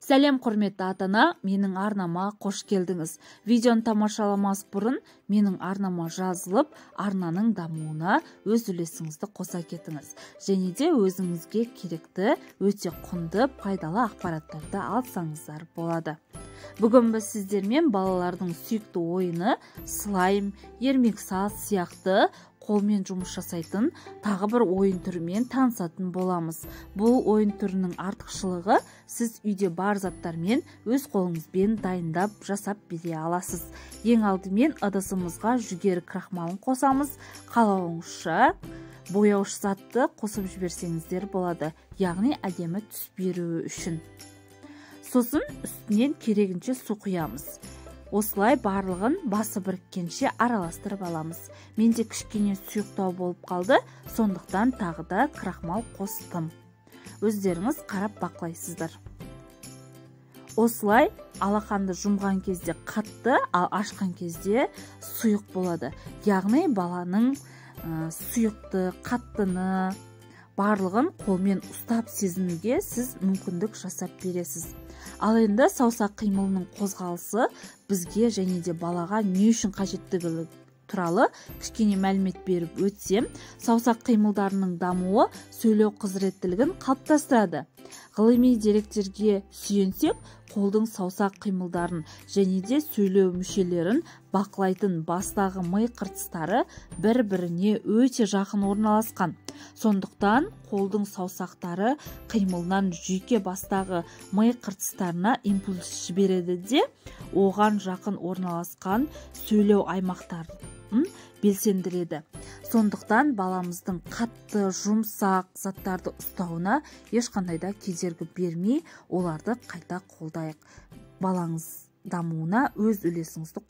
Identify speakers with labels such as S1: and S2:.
S1: Сәлем құрметті ата-ана, менің арнама қош келдіңіз. Видеоны тамашаламас бұрын менің арнама жазылып, арнаның дамуына өз үлесіңізді қоса кетіңіз. Және де өзіңізге керекті, өте құнды, пайдалы ақпараттарды алсаңыздар болады. Бүгін біз сіздермен балалардың сүйікті ойыны слайм, ермек саз сияқты қолмен жұмыс жасайтын тағы бір ойын түрімен танысатын боламыз. Бұл ойын түрінің артықшылығы сіз үйде бар заттармен өз қолыңызбен дайындап жасап бере аласыз. Ең алдымен ыдысымызға жүгері крахмалын қосамыз. Қалауыңызша бояушы затты қосып жіберсеңіздер болады, яғни әдемі түс беруі үшін. Сосын үстінен керегінше су құямыз. Осылай барлығын басы біріккенше араластырып аламыз. Менде кішкене сұйықтау болып қалды, сондықтан тағы да крахмал қостым. Өздеріңіз қарап бақылайсыздар. Осылай алақанды жұмған кезде қатты, ал ашқан кезде сұйық болады. Яғни баланың сұйықты, қаттыны барлығын қолмен ұстап сезінуге сіз мүмкіндік жасап бересіз. Ал енді саусақ қимылының қозғалысы бізге және де балаға не үшін қажеттігі туралы кішкене мәлімет беріп өтсем, саусақ қимылдарының дамуы сөйлеу құзыреттілігін қалыптастырады. Ғылыми деректерге сүйенсек, қолдың саусақ қимылдарын және де сөйлеу мүшелерін бақылайтын бастағы ми қыртыстары бір-біріне өте жақын орналасқан. Сондықтан қолдың саусақтары қимылынан жүйке бастағы ми қыртыстарына импульс жібереді де, оған жақын орналасқан сөйлеу аймақтарын белсендіреді. Сондықтан баламыздың қатты, жұмсақ заттарды ұстауына ешқандай да кедергі бермей, оларды қайта қолдайық. Балаңыз дамуына өз үлесіңізді